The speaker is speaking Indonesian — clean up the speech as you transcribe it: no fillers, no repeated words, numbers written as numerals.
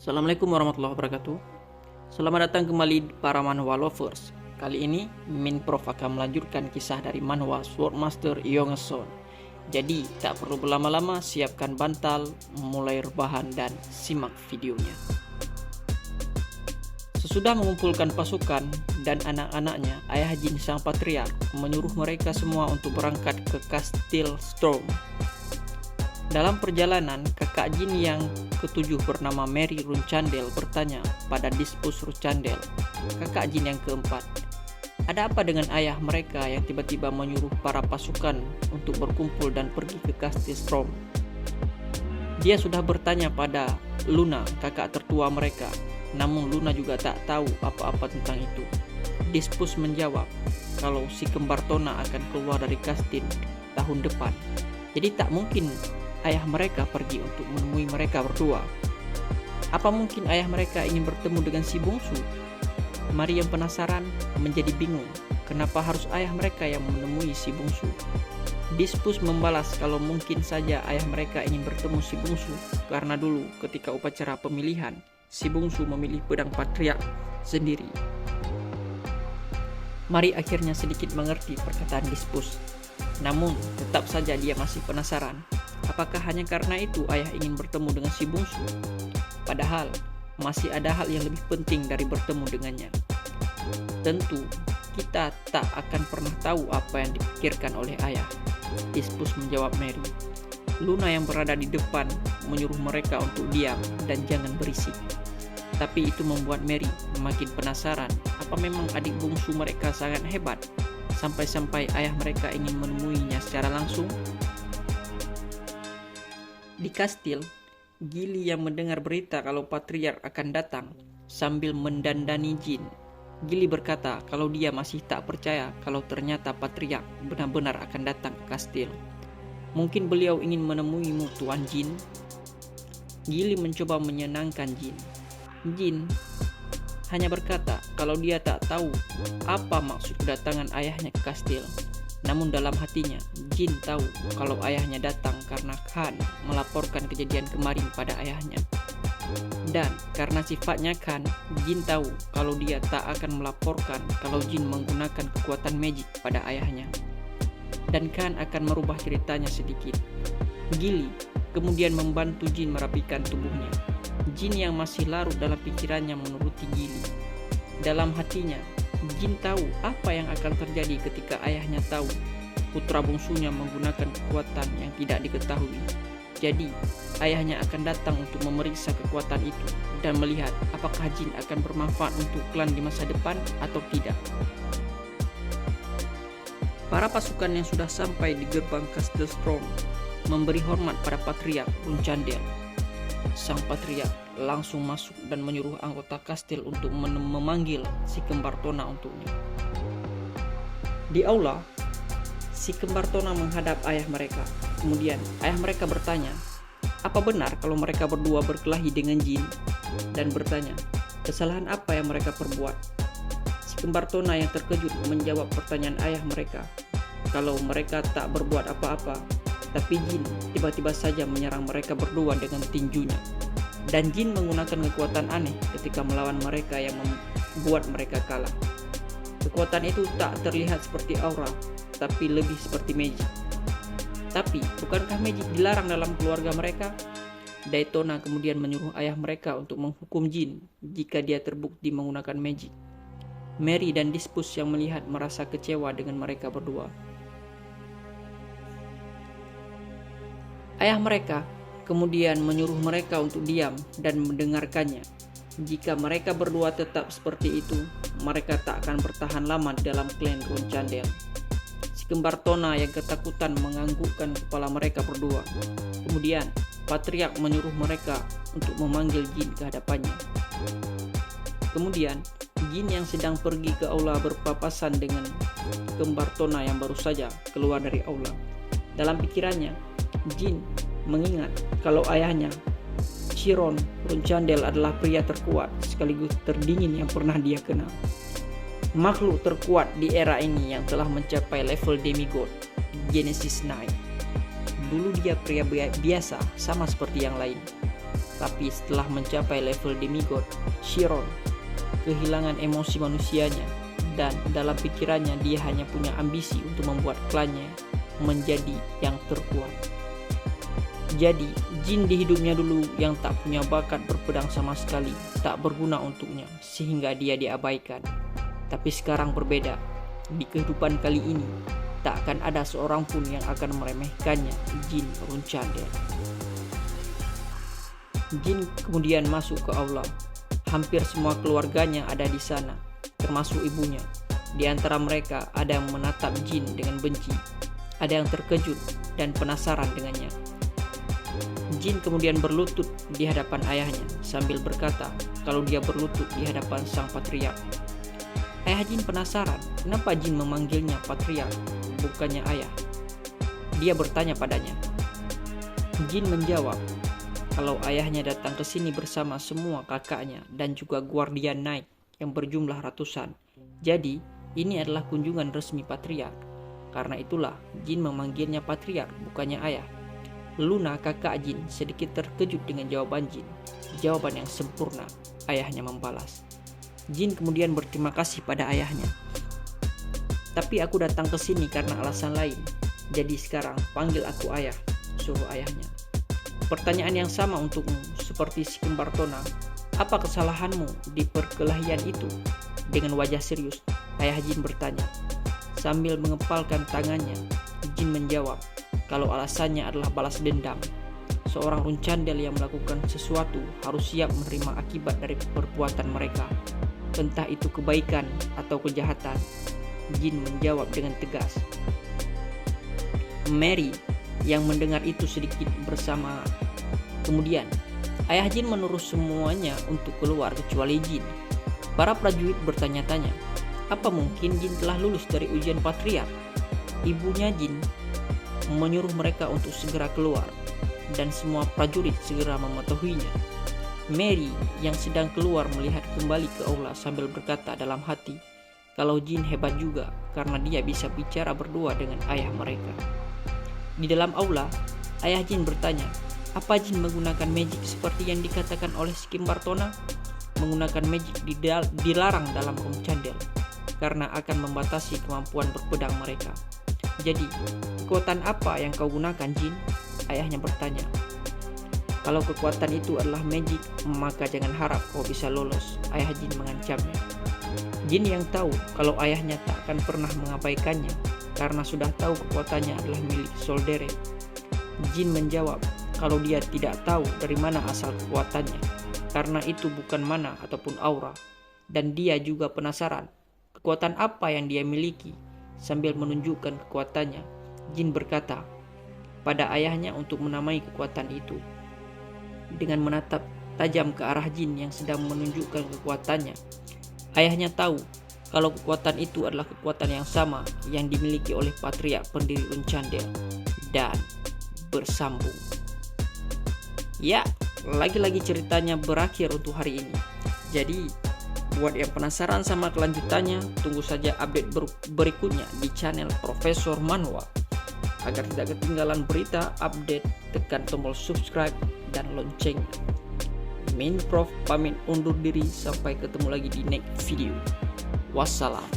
Assalamualaikum warahmatullahi wabarakatuh. Selamat datang kembali para manhwa lovers. Kali ini Min Prof akan melanjutkan kisah dari manhwa Swordmaster Yongson. Jadi tak perlu berlama-lama, siapkan bantal, mulai rebahan dan simak videonya. Sesudah mengumpulkan pasukan dan anak-anaknya, ayah Jin sang patriark menyuruh mereka semua untuk berangkat ke Kastil Storm. Dalam perjalanan, kakak Jin yang ketujuh bernama Mary Runchandel bertanya pada Dispus Runchandel, kakak Jin yang keempat, ada apa dengan ayah mereka yang tiba-tiba menyuruh para pasukan untuk berkumpul dan pergi ke Kastil Storm? Dia sudah bertanya pada Luna, kakak tertua mereka, namun Luna juga tak tahu apa-apa tentang itu. Dispus menjawab kalau si kembar Tona akan keluar dari kastil tahun depan, jadi tak mungkin ayah mereka pergi untuk menemui mereka berdua. Apa mungkin ayah mereka ingin bertemu dengan si bungsu? Mary yang penasaran menjadi bingung, kenapa harus ayah mereka yang menemui si bungsu? Dispus membalas kalau mungkin saja ayah mereka ingin bertemu si bungsu karena dulu ketika upacara pemilihan, si bungsu memilih pedang patriark sendiri. Mary akhirnya sedikit mengerti perkataan Dispus, namun tetap saja dia masih penasaran. Apakah hanya karena itu ayah ingin bertemu dengan si bungsu? Padahal masih ada hal yang lebih penting dari bertemu dengannya. Tentu kita tak akan pernah tahu apa yang dipikirkan oleh ayah. Dispus menjawab Mary. Luna yang berada di depan menyuruh mereka untuk diam dan jangan berisik. Tapi itu membuat Mary makin penasaran, apa memang adik bungsu mereka sangat hebat sampai-sampai ayah mereka ingin menemuinya secara langsung? Di kastil, Gili yang mendengar berita kalau patriark akan datang sambil mendandani Jin. Gili berkata kalau dia masih tak percaya kalau ternyata patriark benar-benar akan datang ke kastil. Mungkin beliau ingin menemuimu, Tuan Jin. Gili mencoba menyenangkan Jin. Jin hanya berkata kalau dia tak tahu apa maksud kedatangan ayahnya ke kastil. Namun dalam hatinya, Jin tahu kalau ayahnya datang karena Khan melaporkan kejadian kemarin pada ayahnya. Dan karena sifatnya Khan, Jin tahu kalau dia tak akan melaporkan kalau Jin menggunakan kekuatan magic pada ayahnya. Dan Khan akan merubah ceritanya sedikit. Gili kemudian membantu Jin merapikan tubuhnya. Jin yang masih larut dalam pikirannya menuruti Gili. Dalam hatinya, Jin tahu apa yang akan terjadi ketika ayahnya tahu putra bungsunya menggunakan kekuatan yang tidak diketahui. Jadi, ayahnya akan datang untuk memeriksa kekuatan itu dan melihat apakah Jin akan bermanfaat untuk klan di masa depan atau tidak. Para pasukan yang sudah sampai di gerbang Kastil Storm memberi hormat pada Patriark Runchandel. Sang patriark langsung masuk dan menyuruh anggota kastil untuk memanggil si kembar Tona untuknya. Di aula, si kembar Tona menghadap ayah mereka. Kemudian ayah mereka bertanya, apa benar kalau mereka berdua berkelahi dengan Jin? Dan bertanya, kesalahan apa yang mereka perbuat? Si kembar Tona yang terkejut menjawab pertanyaan ayah mereka, kalau mereka tak berbuat apa-apa, tapi Jin tiba-tiba saja menyerang mereka berdua dengan tinjunya. Dan Jin menggunakan kekuatan aneh ketika melawan mereka yang membuat mereka kalah. Kekuatan itu tak terlihat seperti aura, tapi lebih seperti magic. Tapi, bukankah magic dilarang dalam keluarga mereka? Daytona kemudian menyuruh ayah mereka untuk menghukum Jin jika dia terbukti menggunakan magic. Mary dan Dispus yang melihat merasa kecewa dengan mereka berdua. Ayah mereka kemudian menyuruh mereka untuk diam dan mendengarkannya. Jika mereka berdua tetap seperti itu, mereka tak akan bertahan lama dalam klan Runchandel. Si kembar Tona yang ketakutan menganggukkan kepala mereka berdua. Kemudian, patriark menyuruh mereka untuk memanggil Jin ke hadapannya. Kemudian, Jin yang sedang pergi ke aula berpapasan dengan kembar Tona yang baru saja keluar dari aula. Dalam pikirannya, Jin mengingat kalau ayahnya, Chiron Runchandel, adalah pria terkuat sekaligus terdingin yang pernah dia kenal. Makhluk terkuat di era ini yang telah mencapai level demigod, Genesis Knight. Dulu dia pria biasa sama seperti yang lain. Tapi setelah mencapai level demigod, Chiron kehilangan emosi manusianya, dan dalam pikirannya dia hanya punya ambisi untuk membuat klannya menjadi yang terkuat. Jadi, jin di hidupnya dulu yang tak punya bakat berpedang sama sekali, tak berguna untuknya, sehingga dia diabaikan. Tapi sekarang berbeda. Di kehidupan kali ini, tak akan ada seorang pun yang akan meremehkannya, jin Runchandel. Jin kemudian masuk ke aula. Hampir semua keluarganya ada di sana, termasuk ibunya. Di antara mereka ada yang menatap jin dengan benci, ada yang terkejut dan penasaran dengannya. Jin kemudian berlutut di hadapan ayahnya sambil berkata kalau dia berlutut di hadapan sang patriark. Ayah Jin penasaran kenapa Jin memanggilnya patriark, bukannya ayah. Dia bertanya padanya. Jin menjawab kalau ayahnya datang ke sini bersama semua kakaknya dan juga guardian knight yang berjumlah ratusan. Jadi, ini adalah kunjungan resmi patriark. Karena itulah Jin memanggilnya patriark, bukannya ayah. Luna, kakak Jin, sedikit terkejut dengan jawaban Jin. Jawaban yang sempurna, ayahnya membalas. Jin kemudian berterima kasih pada ayahnya. Tapi aku datang ke sini karena alasan lain. Jadi sekarang panggil aku ayah, suruh ayahnya. Pertanyaan yang sama untukmu, seperti si kembar Tona. Apa kesalahanmu di perkelahian itu? Dengan wajah serius, ayah Jin bertanya. Sambil mengepalkan tangannya, Jin menjawab kalau alasannya adalah balas dendam. Seorang Runchandel yang melakukan sesuatu harus siap menerima akibat dari perbuatan mereka, entah itu kebaikan atau kejahatan. Jin menjawab dengan tegas. Mary yang mendengar itu sedikit bersama. Kemudian ayah Jin menyuruh semuanya untuk keluar kecuali Jin. Para prajurit bertanya-tanya, apa mungkin Jin telah lulus dari ujian patriark? Ibunya Jin menyuruh mereka untuk segera keluar, dan semua prajurit segera mematuhinya. Mary yang sedang keluar melihat kembali ke aula sambil berkata dalam hati kalau Jin hebat juga karena dia bisa bicara berdua dengan ayah mereka. Di dalam aula, ayah Jin bertanya, apa Jin menggunakan magic seperti yang dikatakan oleh si kembar Tona? Menggunakan magic dilarang dalam Runchandel karena akan membatasi kemampuan berpedang mereka. Jadi, kekuatan apa yang kau gunakan, Jin? Ayahnya bertanya. Kalau kekuatan itu adalah magic, maka jangan harap kau bisa lolos, ayah Jin mengancamnya. Jin yang tahu kalau ayahnya tak akan pernah mengabaikannya karena sudah tahu kekuatannya adalah milik Soldere. Jin menjawab kalau dia tidak tahu dari mana asal kekuatannya, karena itu bukan mana ataupun aura. Dan dia juga penasaran kekuatan apa yang dia miliki. Sambil menunjukkan kekuatannya, Jin berkata pada ayahnya untuk menamai kekuatan itu. Dengan menatap tajam ke arah Jin yang sedang menunjukkan kekuatannya, ayahnya tahu kalau kekuatan itu adalah kekuatan yang sama yang dimiliki oleh patriark pendiri Runchandel, dan bersambung. Ya, lagi-lagi ceritanya berakhir untuk hari ini. Jadi, buat yang penasaran sama kelanjutannya, tunggu saja update berikutnya di channel Profesor Manhwa. Agar tidak ketinggalan berita, update, tekan tombol subscribe dan loncengnya. Min Prof pamit undur diri, sampai ketemu lagi di next video. Wassalam.